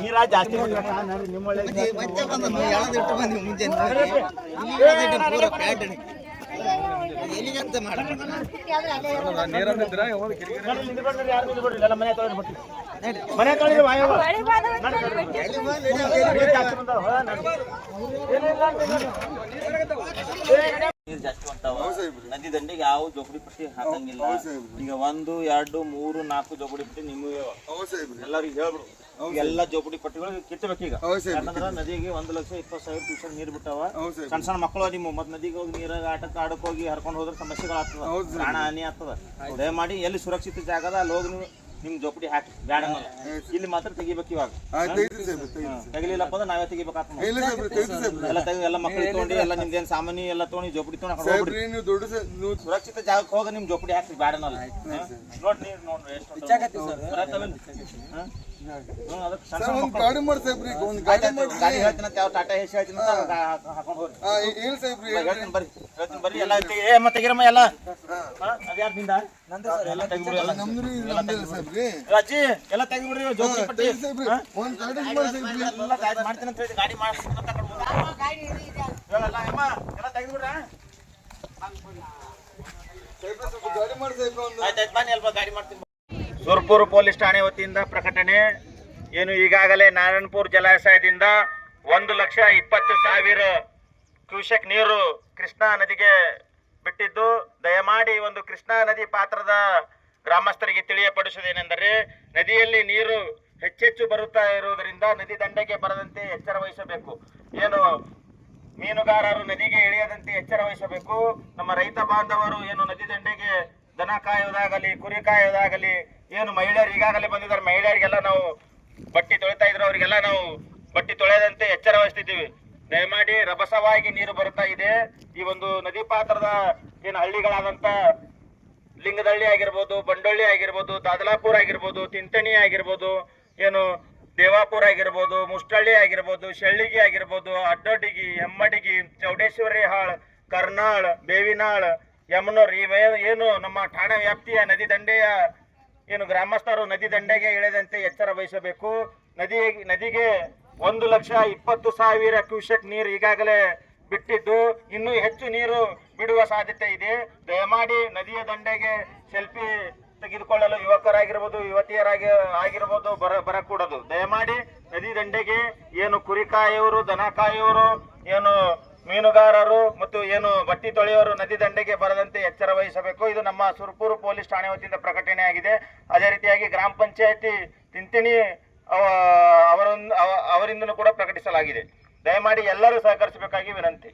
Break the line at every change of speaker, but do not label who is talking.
ನೀರ ಜಾಸ್ತಿ ಎಲ್ಲಿಗಂತ ಮನೆ ತೊಳಿದ್ರೆ ನೀರು ಜಾಸ್ತಿ ಬರ್ತಾವ. ನದಿ ದಂಡೆಗೆ ಯಾವ ಜೋಪಡಿ ಪಟ್ಟಿ ಹಾಕಂಗಿಲ್ಲ. ಈಗ 1, 2, 3, 4 ಜೋಪಡಿ ಪಟ್ಟಿ ನಿಮಗೆ ಎಲ್ಲರಿಗೂ ಹೇಳ್ಬಿಡು. ಎಲ್ಲ ಜೋಪಡಿ ಪಟ್ಟಿಗಳು ಕಿತ್ತಬೇಕು ಈಗ. ಯಾಕಂದ್ರ ನದಿಗೆ 1,20,000 ಟ್ಯೂಷನ್ ನೀರ್ ಬಿಟ್ಟಾವ. ಸಣ್ಣ ಸಣ್ಣ ಮಕ್ಕಳು ನಿಮ್ಮ ಮತ್ ನದಿಗೆ ಹೋಗಿ ನೀರಾಗ ಆಡಕ್ ಹೋಗಿ ಹರ್ಕೊಂಡು ಹೋದ್ರೆ ಸಮಸ್ಯೆಗಳಾಗ್ತದ, ಪ್ರಾಣ ಹಾನಿ ಆಗ್ತದ. ದಯಮಾಡಿ ಎಲ್ಲಿ ಸುರಕ್ಷಿತ ಜಾಗದ ಅಲ್ಲಿ ಹೋಗಿ ನಿಮ್ ಜೋಪಡಿ ಹಾಕಿ ಬ್ಯಾಡ. ಇಲ್ಲಿ ಮಾತ್ರ ತೆಗಿಬೇಕು. ಇವಾಗ ತೆಗಿಲಿಲ್ಲಪ್ಪ ಅಂದ್ರೆ ನಾವೇ ತೆಗಿಬೇಕಾಗ್ತದೆ. ಎಲ್ಲ ತೆಗಿ, ಎಲ್ಲ ಮಕ್ಕಳು ತಗೊಂಡು ಎಲ್ಲ ನಿಮ್ದೇನ್ ಸಾಮಾನ್ಯ ಎಲ್ಲ ತಗೊಂಡು ಜೋಪಡಿ ತಗೊಂಡು ಸುರಕ್ಷಿತ ಜಾಗಕ್ಕೆ ಹೋಗಿ ನಿಮ್ ಜೋಪಡಿ ಹಾಕಿ ಬ್ಯಾಡ. ನೋಡ್ರಿ ನೋಡ್ರಿ ಗಾಡಿ ಹೇಳ್ತೀನಿ, ಟಾಟಾ ಹೇಸಿ ಹೇಳ್ತೀನಿ ಹಾಕೊಂಡು ಹೋಗ್ರಿ. ಬರ್ರಿ ಎಲ್ಲ ತೆಗಿರಮ್ಮ. ಎಲ್ಲ ಅದ್ಯಾರಿಂದ ಎಲ್ಲ ತೆಗಿಬಿಡಿ. ಅಜ್ಜಿ ಎಲ್ಲ ತೆಗಿಬಿಡ್ರಿ. ಜೋಪಡಿ ಪಟ್ಟಿ ಮಾಡ್ತೀನಿ ಅಂತ ಹೇಳಿ ಗಾಡಿ ಎಲ್ಲ ತೆಗಿಬಿಡ್ರ. ಗಾಡಿ ಮಾಡ್ತೀನಿ. ಸುರ್ಪುರ್ ಪೊಲೀಸ್ ಠಾಣೆ ವತಿಯಿಂದ ಪ್ರಕಟಣೆ ಏನು, ಈಗಾಗಲೇ ನಾರಾಯಣಪುರ ಜಲಾಶಯದಿಂದ 1,20,000 ಕ್ಯೂಸೆಕ್ ನೀರು ಕೃಷ್ಣಾ ನದಿಗೆ ಬಿಟ್ಟಿದ್ದು, ದಯಮಾಡಿ ಒಂದು ಕೃಷ್ಣಾ ನದಿ ಪಾತ್ರದ ಗ್ರಾಮಸ್ಥರಿಗೆ ತಿಳಿಯಪಡಿಸುವುದೇನೆಂದರೆ, ನದಿಯಲ್ಲಿ ನೀರು ಹೆಚ್ಚೆಚ್ಚು ಬರುತ್ತಾ ಇರುವುದರಿಂದ ನದಿ ದಂಡೆಗೆ ಬರದಂತೆ ಎಚ್ಚರ ವಹಿಸಬೇಕು. ಏನು ಮೀನುಗಾರರು ನದಿಗೆ ಇಳಿಯದಂತೆ ಎಚ್ಚರ ವಹಿಸಬೇಕು. ನಮ್ಮ ರೈತ ಬಾಂಧವರು ಏನು ನದಿ ದಂಡೆಗೆ ದನ ಕಾಯುವುದಾಗಲಿ ಕುರಿ ಕಾಯುವುದಾಗಲಿ, ಏನು ಮಹಿಳೆಯರು ಈಗಾಗಲೇ ಬಂದಿದ್ದಾರೆ, ಮಹಿಳೆಯರಿಗೆಲ್ಲ ನಾವು ಬಟ್ಟಿ ತೊಳಿತಾ ಇದ್ರು, ಅವರಿಗೆಲ್ಲ ನಾವು ಬಟ್ಟಿ ತೊಳೆಯದಂತೆ ಎಚ್ಚರ ವಹಿಸ್ತಿದ್ದೀವಿ. ದಯಮಾಡಿ ರಭಸವಾಗಿ ನೀರು ಬರುತ್ತಾ ಇದೆ. ಈ ಒಂದು ನದಿ ಪಾತ್ರದ ಏನು ಹಳ್ಳಿಗಳಾದಂತ ಲಿಂಗದಳ್ಳಿ ಆಗಿರ್ಬೋದು, ಬಂಡೊಳ್ಳಿ ಆಗಿರ್ಬೋದು, ದಾದಲಾಪುರ ಆಗಿರ್ಬೋದು, ತಿಂತಣಿ ಆಗಿರ್ಬೋದು, ಏನು ದೇವಾಪುರ ಆಗಿರ್ಬೋದು, ಮುಷ್ಟಳ್ಳಿ ಆಗಿರ್ಬೋದು, ಶೆಳ್ಳಿಗಿ ಆಗಿರ್ಬೋದು, ಅಡ್ಡೊಡ್ಡಿಗಿ, ಹೆಮ್ಮಡಿಗಿ, ಚೌಡೇಶ್ವರಿ ಹಾಳ್, ಕರ್ನಾಳ್, ಬೇವಿನಾಳ್, ಯಮನೂರ್, ಏನು ನಮ್ಮ ಠಾಣಾ ವ್ಯಾಪ್ತಿಯ ನದಿ ದಂಡೆಯ ಏನು ಗ್ರಾಮಸ್ಥರು ನದಿ ದಂಡೆಗೆ ಇಳಿದಂತೆ ಎಚ್ಚರ ವಹಿಸಬೇಕು. ನದಿಗೆ 1,20,000 ಕ್ಯೂಸೆಕ್ ನೀರು ಈಗಾಗಲೇ ಬಿಟ್ಟಿದ್ದು, ಇನ್ನೂ ಹೆಚ್ಚು ನೀರು ಬಿಡುವ ಸಾಧ್ಯತೆ ಇದೆ. ದಯಮಾಡಿ ನದಿಯ ದಂಡೆಗೆ ಸೆಲ್ಫಿ ತೆಗೆದುಕೊಳ್ಳಲು ಯುವಕರಾಗಿರ್ಬೋದು, ಆಗಿರ್ಬೋದು ಬರಕೂಡದು. ದಯಮಾಡಿ ನದಿ ದಂಡೆಗೆ ಏನು ಕುರಿ ಕಾಯೋರು, ದನ ಕಾಯೋರು, ಏನು ಮೀನುಗಾರರು ಮತ್ತು ಏನು ಬಟ್ಟಿ ತೊಳೆಯೋರು ನದಿ ದಂಡೆಗೆ ಬರದಂತೆ ಎಚ್ಚರ ವಹಿಸಬೇಕು. ಇದು ನಮ್ಮ ಸುರ್ಪುರ್ ಪೊಲೀಸ್ ಠಾಣೆ ವತಿಯಿಂದ ಪ್ರಕಟಣೆ ಆಗಿದೆ. ಅದೇ ರೀತಿಯಾಗಿ ಗ್ರಾಮ ಪಂಚಾಯತಿ ತಿಂತಿಣಿ ಅವರಿಂದಲೂ ಕೂಡ ಪ್ರಕಟಿಸಲಾಗಿದೆ. ದಯಮಾಡಿ ಎಲ್ಲರೂ ಸಹಕರಿಸಬೇಕಾಗಿ ವಿನಂತಿ.